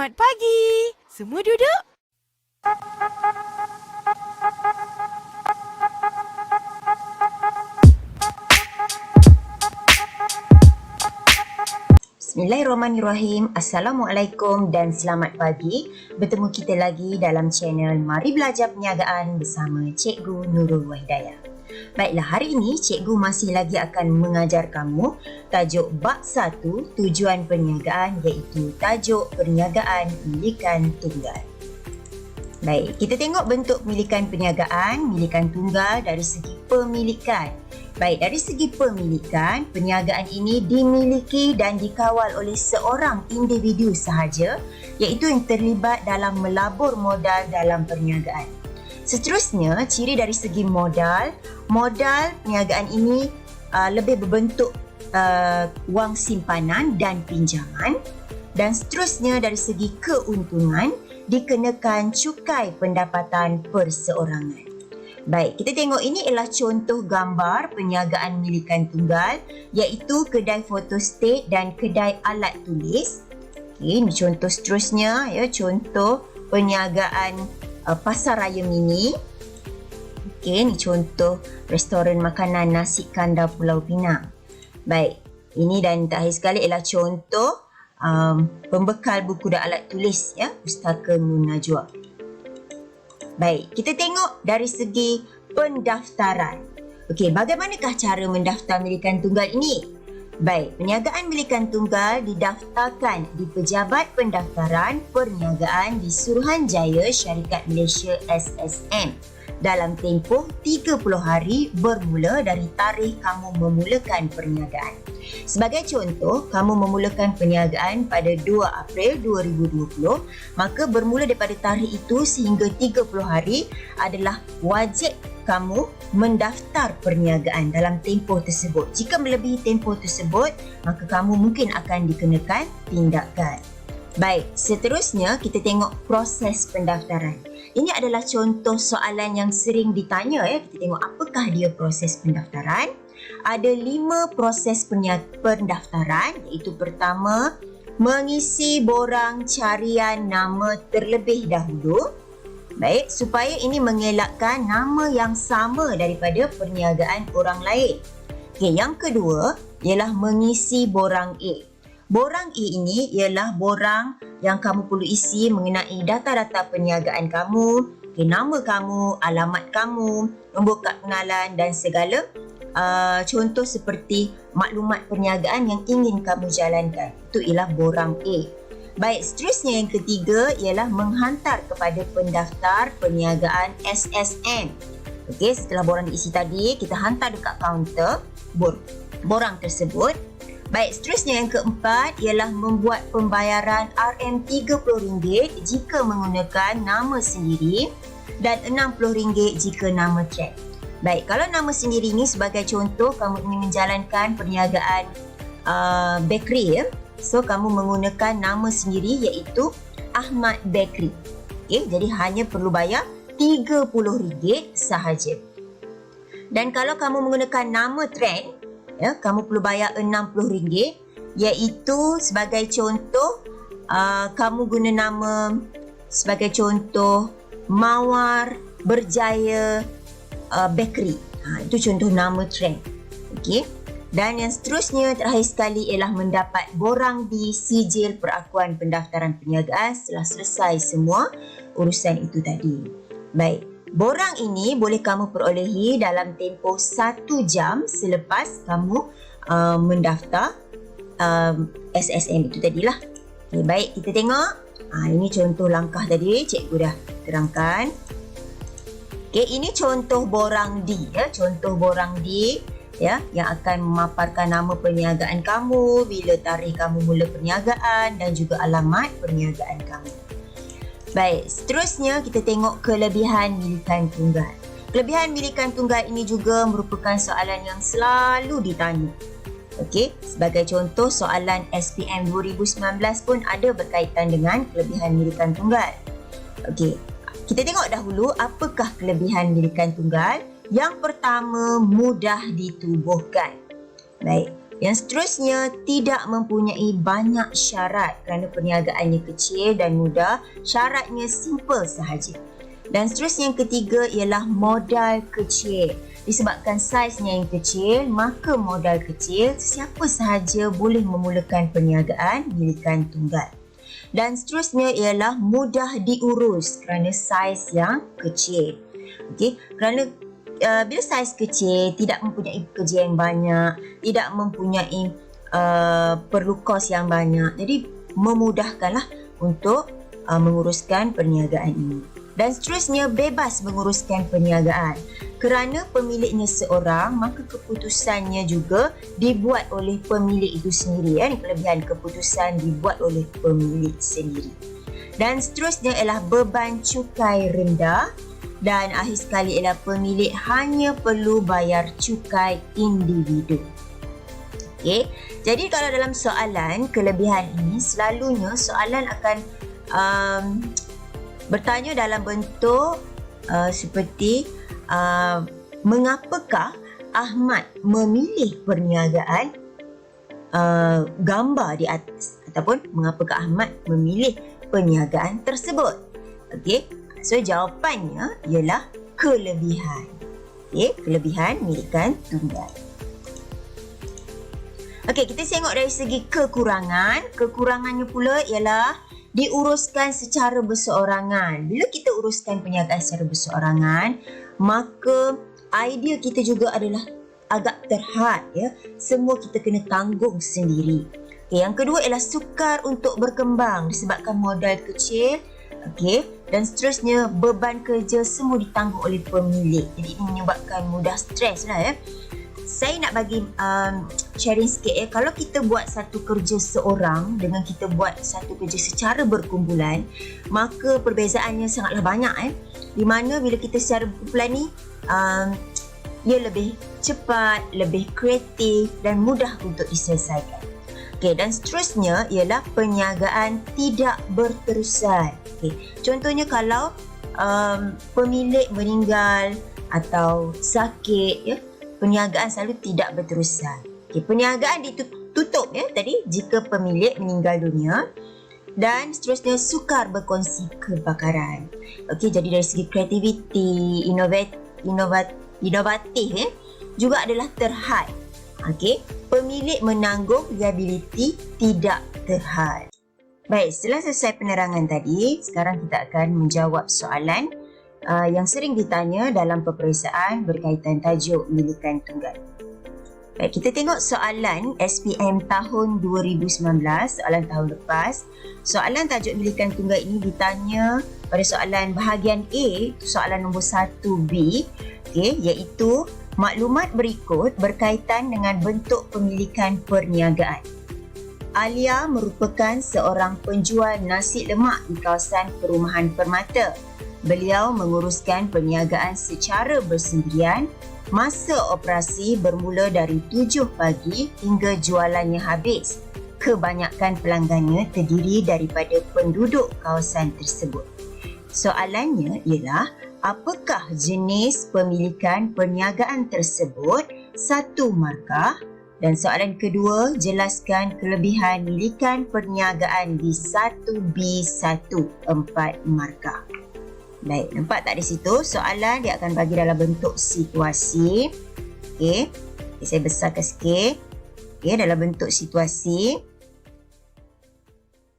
Selamat pagi. Semua duduk. Bismillahirrahmanirrahim. Assalamualaikum dan selamat pagi. Bertemu kita lagi dalam channel Mari Belajar Perniagaan bersama Cikgu Nurul Wahidayah. Baiklah, hari ini Cikgu masih lagi akan mengajar kamu tajuk bab 1 tujuan perniagaan, iaitu tajuk perniagaan milikan tunggal. Baik, kita tengok bentuk milikan perniagaan, milikan tunggal dari segi pemilikan. Baik, dari segi pemilikan, perniagaan ini dimiliki dan dikawal oleh seorang individu sahaja, iaitu yang terlibat dalam melabur modal dalam perniagaan. Seterusnya, ciri dari segi modal perniagaan ini lebih berbentuk wang simpanan dan pinjaman. Dan seterusnya, dari segi keuntungan, dikenakan cukai pendapatan perseorangan. Baik, kita tengok ini ialah contoh gambar perniagaan milikan tunggal, iaitu kedai fotostat dan kedai alat tulis. Okey, ini contoh seterusnya, ya, contoh perniagaan pasar raya mini. Okey, ini contoh restoran makanan nasi kandar Pulau Pinang. Baik, ini dan terakhir sekali ialah contoh pembekal buku dan alat tulis, ya, Pustaka Nur Najwa. Baik, kita tengok dari segi pendaftaran. Okey, bagaimanakah cara mendaftar milikan tunggal ini? Baik, perniagaan milikan tunggal didaftarkan di Pejabat Pendaftaran Perniagaan di Suruhanjaya Syarikat Malaysia SSM dalam tempoh 30 hari bermula dari tarikh kamu memulakan perniagaan. Sebagai contoh, kamu memulakan perniagaan pada 2 April 2020, maka bermula daripada tarikh itu sehingga 30 hari adalah wajib kamu mendaftar perniagaan dalam tempoh tersebut. Jika melebihi tempoh tersebut, maka kamu mungkin akan dikenakan tindakan. Baik, seterusnya kita tengok proses pendaftaran. Ini adalah contoh soalan yang sering ditanya, ya. Kita tengok apakah dia proses pendaftaran. Ada 5 proses pendaftaran, iaitu pertama, mengisi borang carian nama terlebih dahulu. Baik, supaya ini mengelakkan nama yang sama daripada perniagaan orang lain. Okey, yang kedua ialah mengisi borang A. Borang A ini ialah borang yang kamu perlu isi mengenai data-data perniagaan kamu, nama kamu, alamat kamu, nombor kad pengenalan dan segala contoh seperti maklumat perniagaan yang ingin kamu jalankan. Itu ialah borang A. Baik, seterusnya yang ketiga ialah menghantar kepada pendaftar perniagaan SSM. Okey, setelah borang diisi tadi, kita hantar dekat kaunter borang tersebut. Baik, seterusnya yang keempat ialah membuat pembayaran RM30 jika menggunakan nama sendiri dan RM60 jika nama trek. Baik, kalau nama sendiri ini sebagai contoh kamu ingin menjalankan perniagaan bakery, ya. So, kamu menggunakan nama sendiri iaitu Ahmad Bakery. Okay, jadi hanya perlu bayar RM30 sahaja. Dan kalau kamu menggunakan nama trend, ya, kamu perlu bayar RM60, iaitu sebagai contoh kamu guna nama sebagai contoh Mawar Berjaya Bakery. Itu contoh nama trend. Okey. Dan yang seterusnya terakhir sekali ialah mendapat borang di sijil perakuan pendaftaran perniagaan setelah selesai semua urusan itu tadi. Baik, borang ini boleh kamu perolehi dalam tempoh 1 jam selepas kamu mendaftar SSM itu tadilah. Okay, baik, kita tengok. Ini contoh langkah tadi cikgu dah terangkan. Okay, ini contoh borang D, ya, contoh borang D, ya, yang akan memaparkan nama perniagaan kamu, bila tarikh kamu mula perniagaan dan juga alamat perniagaan kamu. Baik, seterusnya kita tengok kelebihan milikan tunggal. Kelebihan milikan tunggal ini juga merupakan soalan yang selalu ditanya. Okey, sebagai contoh soalan SPM 2019 pun ada berkaitan dengan kelebihan milikan tunggal. Okey, kita tengok dahulu apakah kelebihan milikan tunggal. Yang pertama, mudah ditubuhkan. Baik, Yang seterusnya, tidak mempunyai banyak syarat kerana perniagaannya kecil dan mudah, syaratnya simple sahaja. Dan seterusnya yang ketiga ialah modal kecil. Disebabkan saiznya yang kecil, maka modal kecil, siapa sahaja boleh memulakan perniagaan milikan tunggal. Dan seterusnya ialah mudah diurus kerana saiz yang kecil. Okey, kerana bila saiz kecil, tidak mempunyai pekerja yang banyak, tidak mempunyai perlu kos yang banyak, jadi memudahkanlah untuk menguruskan perniagaan ini. Dan seterusnya bebas menguruskan perniagaan. Kerana pemiliknya seorang, maka keputusannya juga dibuat oleh pemilik itu sendiri. Ini kelebihan keputusan dibuat oleh pemilik sendiri. Dan seterusnya ialah beban cukai rendah. Dan akhir sekali ialah pemilik hanya perlu bayar cukai individu. Okey, jadi kalau dalam soalan kelebihan ini, selalunya soalan akan bertanya dalam bentuk seperti mengapakah Ahmad memilih perniagaan gambar di atas, ataupun mengapakah Ahmad memilih perniagaan tersebut. Okey, so jawapannya ialah kelebihan. Okey, kelebihan milikan tunggal. Okey, kita tengok dari segi kekurangan. Kekurangannya pula ialah diuruskan secara berseorangan. Bila kita uruskan perniagaan secara berseorangan, maka idea kita juga adalah agak terhad, ya. Semua kita kena tanggung sendiri. Okay, yang kedua ialah sukar untuk berkembang disebabkan modal kecil. Okey, dan seterusnya beban kerja semua ditanggung oleh pemilik. Jadi ini menyebabkan mudah stres lah, ya. Saya nak bagi sharing sikit, ya. Kalau kita buat satu kerja seorang dengan kita buat satu kerja secara berkumpulan, maka perbezaannya sangatlah banyak, ya. Di mana bila kita secara berkumpulan ni ia lebih cepat, lebih kreatif dan mudah untuk diselesaikan. Okey, dan seterusnya ialah perniagaan tidak berterusan. Okey, contohnya kalau pemilik meninggal atau sakit, ya, perniagaan selalu tidak berterusan. Okey, perniagaan ditutup, ya, tadi jika pemilik meninggal dunia. Dan seterusnya sukar berkongsi kebakaran. Okey, jadi dari segi kreativiti, inovatif, ya, juga adalah terhad. Okey, pemilik menanggung liability tidak terhad. Baik, setelah selesai penerangan tadi, sekarang kita akan menjawab soalan yang sering ditanya dalam peperiksaan berkaitan tajuk milikan tunggal. Baik, kita tengok soalan SPM tahun 2019, soalan tahun lepas. Soalan tajuk milikan tunggal ini ditanya pada soalan bahagian A, soalan nombor 1B, okay, iaitu maklumat berikut berkaitan dengan bentuk pemilikan perniagaan. Alia merupakan seorang penjual nasi lemak di kawasan Perumahan Permata. Beliau menguruskan perniagaan secara bersendirian. Masa operasi bermula dari 7 pagi hingga jualannya habis. Kebanyakan pelanggannya terdiri daripada penduduk kawasan tersebut. Soalannya ialah, apakah jenis pemilikan perniagaan tersebut? 1 markah. Dan soalan kedua, jelaskan kelebihan milikan perniagaan di 1B1, 4 markah. Baik, nampak tak di situ? Soalan dia akan bagi dalam bentuk situasi. Okey, saya besarkan sikit. Okey, dalam bentuk situasi.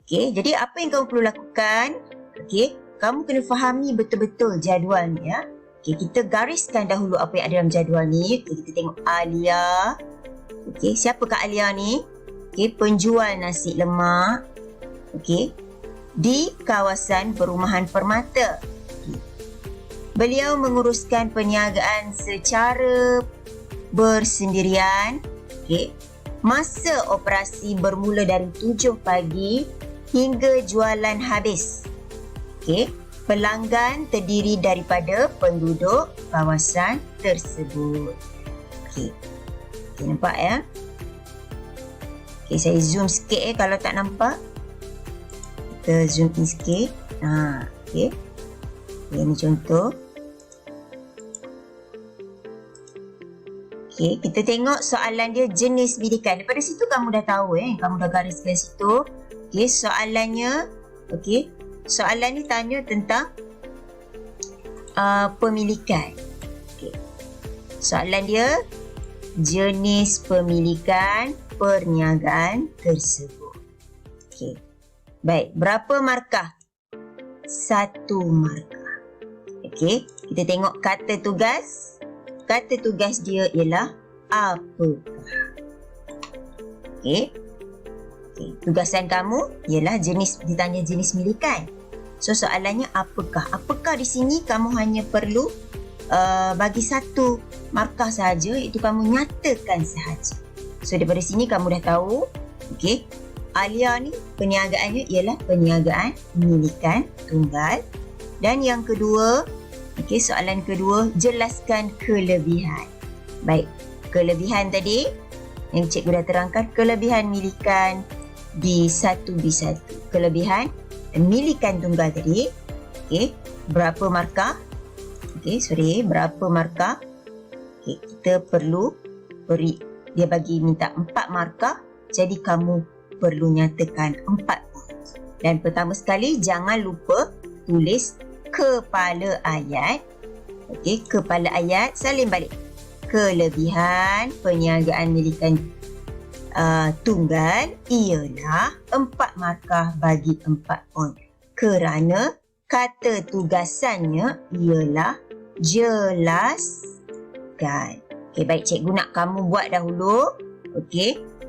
Okey, jadi apa yang kamu perlu lakukan? Okey, kamu kena fahami betul-betul jadual ni, ya. Okey, kita gariskan dahulu apa yang ada dalam jadual ni. Okey, kita tengok Alia. Okey, siapa Kak Alia ni? Okey, penjual nasi lemak. Okey, di kawasan Perumahan Permata. Beliau menguruskan perniagaan secara bersendirian. Okay. Masa operasi bermula dari 7 pagi hingga jualan habis. Okay. Pelanggan terdiri daripada penduduk kawasan tersebut. Okay. Okay, nampak, ya? Okay, saya zoom sikit, kalau tak nampak. Kita zoom in sikit. Okay. Ini contoh. Okey, kita tengok soalan dia jenis milikan. Daripada situ kamu dah tahu kamu dah gariskan situ. Okey, soalannya soalan ni tanya tentang pemilikan. Okey. Soalan dia jenis pemilikan perniagaan tersebut. Okey. Baik, berapa markah? 1 markah. Okey, kita tengok kata tugas. Kata tugas dia ialah apakah. Okey. Tugasan kamu ialah ditanya jenis milikan. So soalannya apakah? Apakah di sini kamu hanya perlu bagi 1 markah sahaja, iaitu kamu nyatakan sahaja. So daripada sini kamu dah tahu, okey, Alia ni perniagaannya ialah perniagaan milikan tunggal. Dan yang kedua, soalan kedua, jelaskan kelebihan. Baik, kelebihan tadi yang cikgu dah terangkan, kelebihan milikan di 1B1. Kelebihan milikan tunggal tadi, berapa markah? Berapa markah? Kita perlu beri, dia minta 4 markah, jadi kamu perlu nyatakan 4 point. Dan pertama sekali, jangan lupa tulis kepala ayat. Kepala ayat, salin balik. Kelebihan perniagaan milikan tunggal ialah 4 markah bagi 4 point. Kerana kata tugasannya ialah jelaskan. Baik, cikgu nak kamu buat dahulu.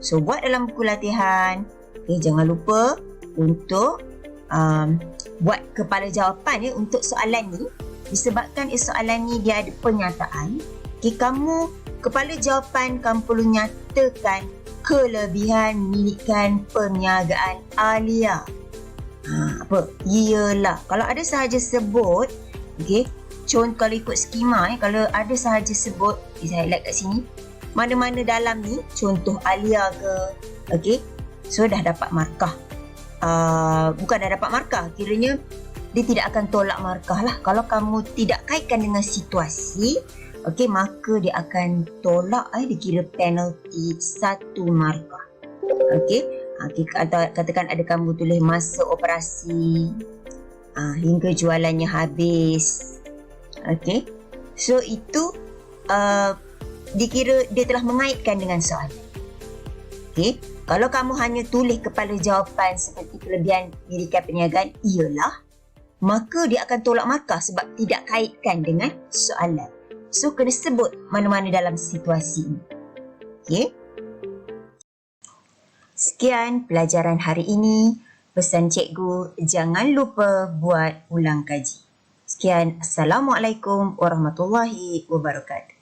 So buat dalam buku latihan. Jangan lupa untuk buat kepala jawapan untuk soalan ni. Disebabkan soalan ni dia ada pernyataan. Kamu kepala jawapan kamu perlu nyatakan kelebihan milikan perniagaan Alia. Apa? Ialah. Kalau ada sahaja sebut, contoh kalau ikut skema, kalau ada sahaja sebut, saya highlight kat sini, mana-mana dalam ni, contoh Alia ke, so dah dapat markah. Bukan dah dapat markah, kiranya dia tidak akan tolak markah lah. Kalau kamu tidak kaitkan dengan situasi, maka dia akan tolak, dia kira penalti 1 markah. Katakan ada kamu tulis masa operasi hingga jualannya habis. So itu dikira dia telah mengaitkan dengan soalan. Kalau kamu hanya tulis kepala jawapan seperti kelebihan milikan perniagaan ialah, maka dia akan tolak markah sebab tidak kaitkan dengan soalan. So kena sebut mana-mana dalam situasi ini. Sekian pelajaran hari ini. Pesan cikgu, jangan lupa buat ulang kaji. Sekian, Assalamualaikum warahmatullahi wabarakatuh.